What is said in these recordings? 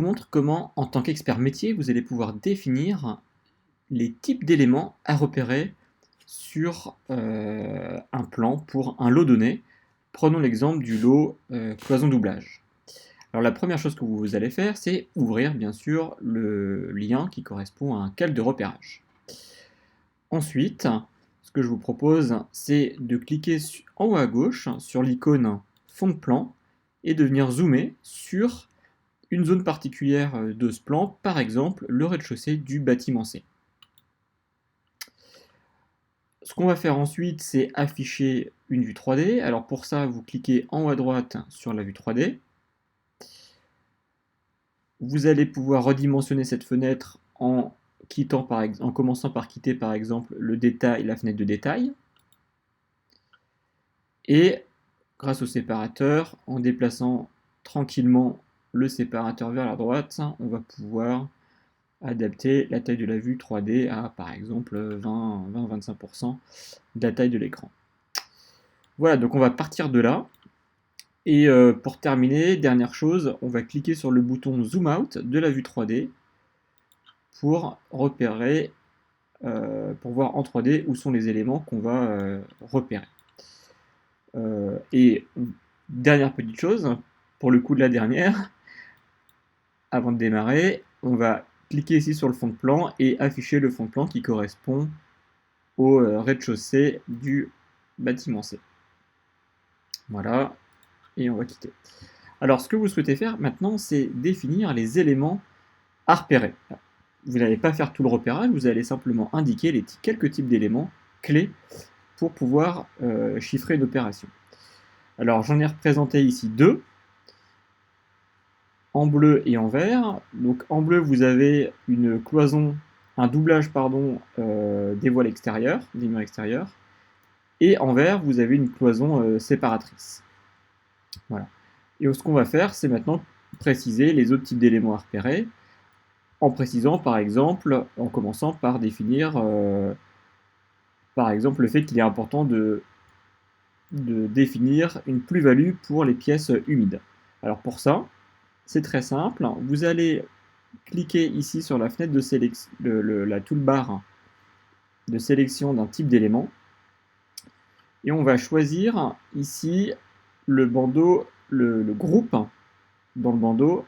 Je vous montre comment, en tant qu'expert métier, vous allez pouvoir définir les types d'éléments à repérer sur un plan pour un lot donné. Prenons l'exemple du lot cloison doublage. Alors la première chose que vous allez faire, c'est ouvrir bien sûr le lien qui correspond à un calque de repérage. Ensuite, ce que je vous propose, c'est de cliquer en haut à gauche sur l'icône fond de plan et de venir zoomer sur une zone particulière de ce plan, par exemple le rez-de-chaussée du bâtiment C. Ce qu'on va faire ensuite, c'est afficher une vue 3D. Alors pour ça, vous cliquez en haut à droite sur la vue 3D. Vous allez pouvoir redimensionner cette fenêtre en commençant par quitter par exemple le détail, la fenêtre de détail. Et grâce au séparateur, en déplaçant tranquillement le séparateur vers la droite, on va pouvoir adapter la taille de la vue 3D à par exemple 20-25% de la taille de l'écran. Voilà, donc on va partir de là. Et pour terminer, dernière chose, on va cliquer sur le bouton Zoom Out de la vue 3D pour repérer, pour voir en 3D où sont les éléments qu'on va repérer. Et dernière petite chose, pour le coup de la dernière, avant de démarrer, on va cliquer ici sur le fond de plan et afficher le fond de plan qui correspond au rez-de-chaussée du bâtiment C. Voilà, et on va quitter. Alors, ce que vous souhaitez faire maintenant, c'est définir les éléments à repérer. Vous n'allez pas faire tout le repérage, vous allez simplement indiquer quelques types d'éléments clés pour pouvoir chiffrer une opération. Alors, j'en ai représenté ici deux, en bleu et en vert. Donc, en bleu, vous avez une cloison, un doublage, pardon, des voiles extérieures, des murs extérieurs. Et en vert, vous avez une cloison séparatrice. Voilà. Et ce qu'on va faire, c'est maintenant préciser les autres types d'éléments à repérer, en précisant par exemple, en commençant par définir par exemple le fait qu'il est important de définir une plus-value pour les pièces humides. Alors pour ça, c'est très simple, vous allez cliquer ici sur la fenêtre de sélection, la toolbar de sélection d'un type d'élément, et on va choisir ici le bandeau, le groupe, dans le bandeau,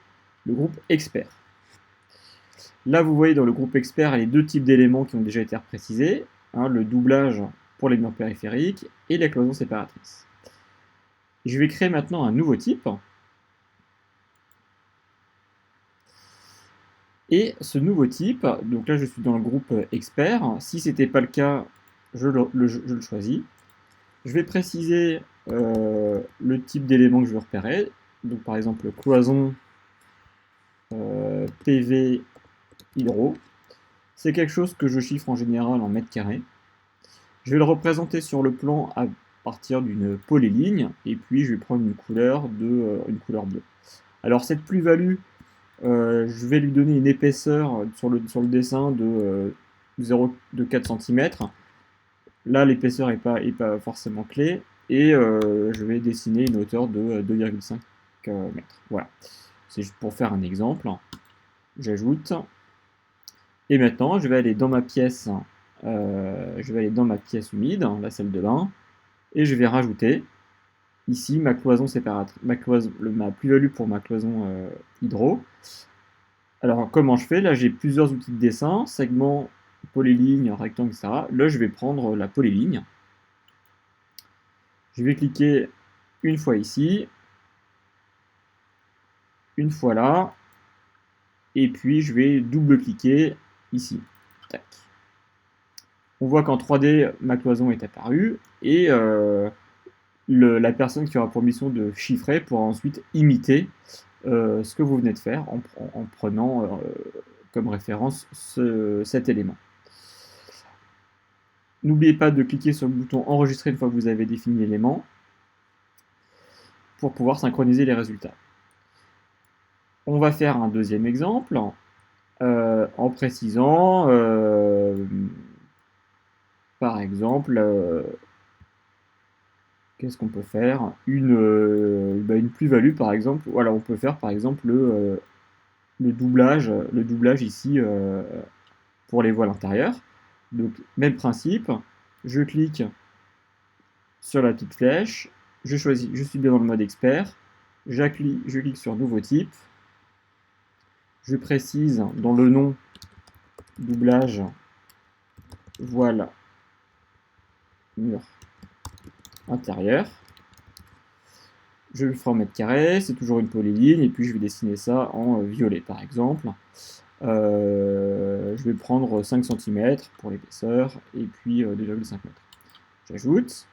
le groupe expert. Là, vous voyez dans le groupe expert les deux types d'éléments qui ont déjà été précisés, le doublage pour les murs périphériques et la cloison séparatrice. Je vais créer maintenant un nouveau type. Et ce nouveau type, donc là je suis dans le groupe expert, si ce n'était pas le cas, je le choisis. Je vais préciser le type d'élément que je veux repérer. Donc par exemple cloison PV hydro. C'est quelque chose que je chiffre en général en mètres carrés. Je vais le représenter sur le plan à partir d'une polyligne, et puis je vais prendre une couleur bleue. Alors cette plus-value, je vais lui donner une épaisseur sur le dessin de 4 cm. Là, l'épaisseur n'est pas forcément clé, et je vais dessiner une hauteur de 2,5 mètres. Voilà, c'est juste pour faire un exemple. J'ajoute. Et maintenant, je vais aller dans ma pièce humide, la salle de bain, et je vais rajouter ici ma cloison séparatrice, ma plus-value pour ma cloison hydro. Alors comment je fais? Là j'ai plusieurs outils de dessin, segment, polyligne, rectangle, etc. Là je vais prendre la polyligne. Je vais cliquer une fois ici, une fois là, et puis je vais double-cliquer ici. Tac. On voit qu'en 3D, ma cloison est apparue, et la personne qui aura pour mission de chiffrer pourra ensuite imiter ce que vous venez de faire en prenant comme référence cet élément. N'oubliez pas de cliquer sur le bouton enregistrer une fois que vous avez défini l'élément pour pouvoir synchroniser les résultats. On va faire un deuxième exemple en précisant par exemple qu'est-ce qu'on peut faire, une plus-value par exemple. Voilà, on peut faire par exemple le doublage ici pour les voiles intérieures. Donc, même principe, je clique sur la petite flèche, je choisis, je suis bien dans le mode expert, je clique sur nouveau type, je précise dans le nom doublage voile mur intérieur. Je le ferai en mètre carré, c'est toujours une polyligne, et puis je vais dessiner ça en violet par exemple. Je vais prendre 5 cm pour l'épaisseur, et puis 2,5 m. J'ajoute,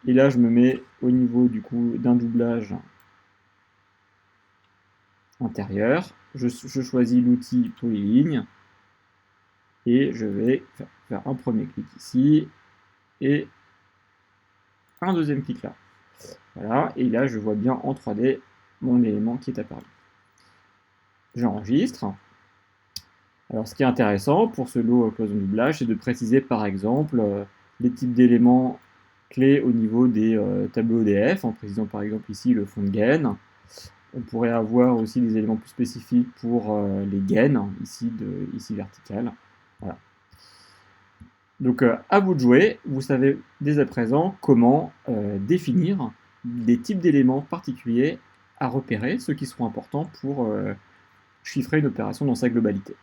et là je me mets au niveau du coup d'un doublage intérieur. Je choisis l'outil polyligne, et je vais faire un premier clic ici, et un deuxième clic là. Voilà, et là je vois bien en 3D mon élément qui est apparu. J'enregistre. Alors ce qui est intéressant pour ce lot cloisonne doublage, c'est de préciser par exemple les types d'éléments clés au niveau des tableaux EDF, en précisant par exemple ici le fond de gaine. On pourrait avoir aussi des éléments plus spécifiques pour les gaines, ici verticales. Voilà. Donc à vous de jouer, vous savez dès à présent comment définir des types d'éléments particuliers à repérer, ceux qui seront importants pour chiffrer une opération dans sa globalité.